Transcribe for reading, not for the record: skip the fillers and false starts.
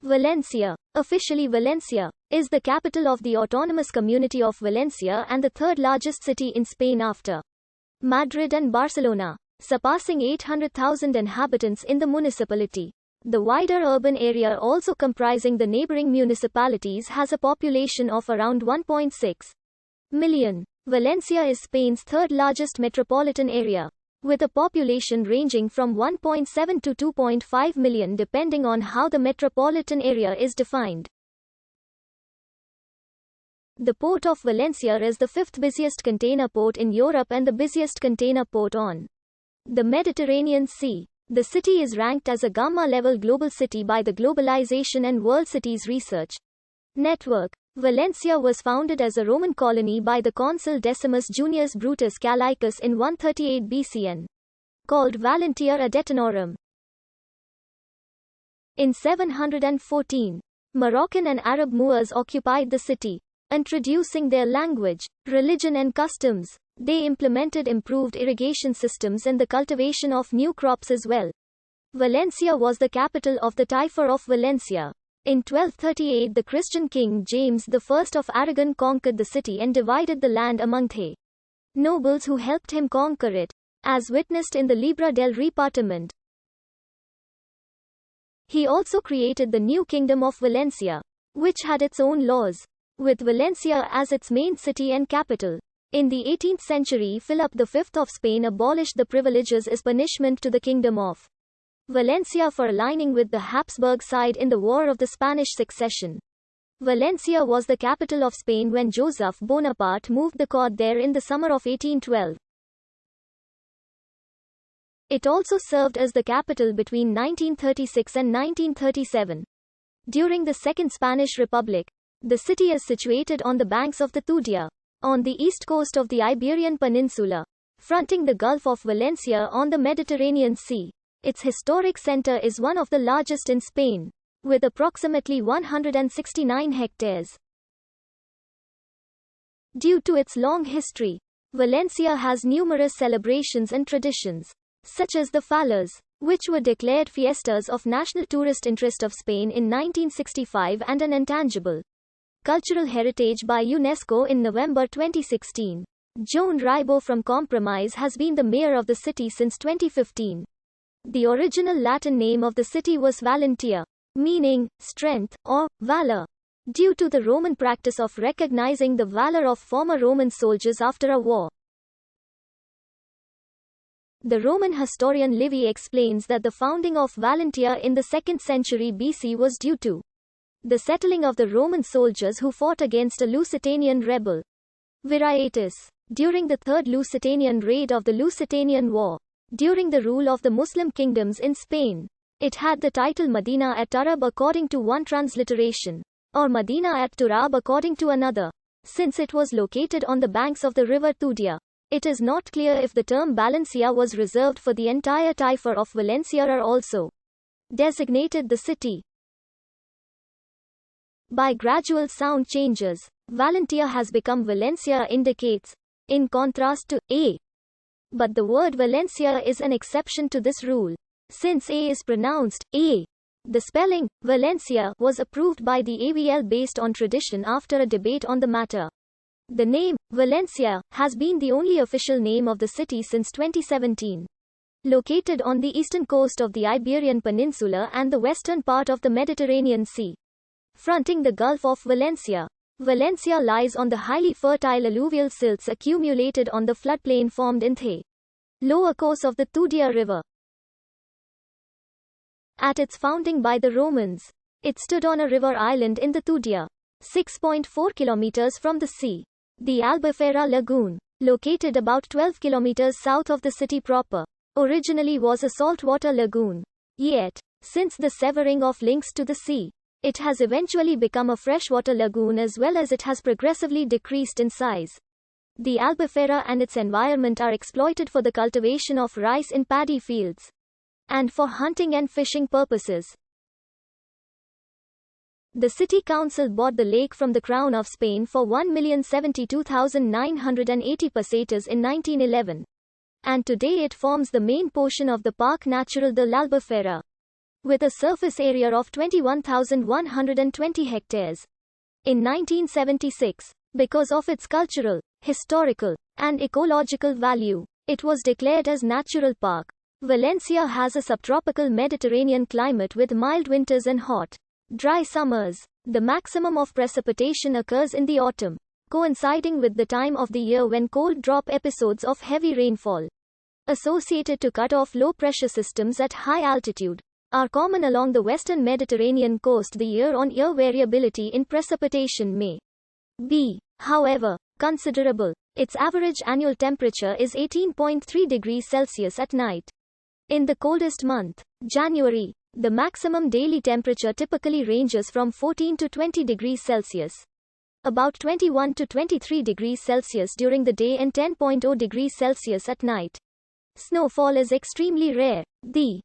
Valencia, officially Valencia, is the capital of the autonomous community of Valencia and the third largest city in Spain after Madrid and Barcelona, surpassing 800,000 inhabitants in the municipality. The wider urban area, also comprising the neighboring municipalities, has a population of around 1.6 million. Valencia is Spain's third largest metropolitan area, with a population ranging from 1.7 to 2.5 million depending on how the metropolitan area is defined. The Port of Valencia is the fifth busiest container port in Europe and the busiest container port on the Mediterranean Sea. The city is ranked as a Gamma-level global city by the Globalization and World Cities Research Network. Valencia was founded as a Roman colony by the consul Decimus Junius Brutus Calicus in 138 BC and called Valentia Adetanorum. In 714, Moroccan and Arab Moors occupied the city, introducing their language, religion and customs. They implemented improved irrigation systems and the cultivation of new crops as well. Valencia was the capital of the Taifa of Valencia. In 1238, the Christian king James I of Aragon conquered the city and divided the land among the nobles who helped him conquer it, as witnessed in the Libra del Repartiment. He also created the new Kingdom of Valencia, which had its own laws, with Valencia as its main city and capital. In the 18th century, Philip V of Spain abolished the privileges as punishment to the Kingdom of Valencia for aligning with the Habsburg side in the War of the Spanish Succession. Valencia was the capital of Spain when Joseph Bonaparte moved the court there in the summer of 1812. It also served as the capital between 1936 and 1937. During the Second Spanish Republic, the city is situated on the banks of the Tudia, on the east coast of the Iberian Peninsula, fronting the Gulf of Valencia on the Mediterranean Sea. Its historic center is one of the largest in Spain, with approximately 169 hectares. Due to its long history, Valencia has numerous celebrations and traditions, such as the Fallas, which were declared fiestas of national tourist interest of Spain in 1965 and an intangible cultural heritage by UNESCO in November 2016. Joan Ribó from Compromís has been the mayor of the city since 2015. The original Latin name of the city was Valentia, meaning strength or valor, due to the Roman practice of recognizing the valor of former Roman soldiers after a war. The Roman historian Livy explains that the founding of Valentia in the 2nd century BC was due to the settling of the Roman soldiers who fought against a Lusitanian rebel, Viriatus, during the Third Lusitanian raid of the Lusitanian War. During the rule of the Muslim kingdoms in Spain, it had the title Medina at Turab according to one transliteration, or Medina at Turab according to another. Since it was located on the banks of the river Tudia, it is not clear if the term Valencia was reserved for the entire Taifa of Valencia or also designated the city. By gradual sound changes, Valentia has become Valencia indicates, in contrast to A. But the word Valencia is an exception to this rule. Since A is pronounced A, the spelling Valencia was approved by the AVL based on tradition after a debate on the matter. The name Valencia has been the only official name of the city since 2017. Located on the eastern coast of the Iberian Peninsula and the western part of the Mediterranean Sea, fronting the Gulf of Valencia, Valencia lies on the highly fertile alluvial silts accumulated on the floodplain formed in the lower course of the Tudia River. At its founding by the Romans, it stood on a river island in the Tudia, 6.4 kilometers from the sea. The Albufera Lagoon, located about 12 kilometers south of the city proper, originally was a saltwater lagoon. Yet, since the severing of links to the sea, it has eventually become a freshwater lagoon as well as it has progressively decreased in size. The Albufera and its environment are exploited for the cultivation of rice in paddy fields, and for hunting and fishing purposes. The city council bought the lake from the Crown of Spain for 1,072,980 pesetas in 1911, and today it forms the main portion of the Parque Natural de l'Albufera. with a surface area of 21,120 hectares. In 1976, because of its cultural, historical, and ecological value, it was declared as Natural Park. Valencia has a subtropical Mediterranean climate with mild winters and hot, dry summers. The maximum of precipitation occurs in the autumn, coinciding with the time of the year when cold drop episodes of heavy rainfall, associated to cut off low-pressure systems at high altitude, are common along the western Mediterranean coast. The year-on-year variability in precipitation may be, however, considerable. Its average annual temperature is 18.3 degrees Celsius at night. In the coldest month, January, the maximum daily temperature typically ranges from 14 to 20 degrees Celsius, about 21 to 23 degrees Celsius during the day and 10.0 degrees Celsius at night. Snowfall is extremely rare. The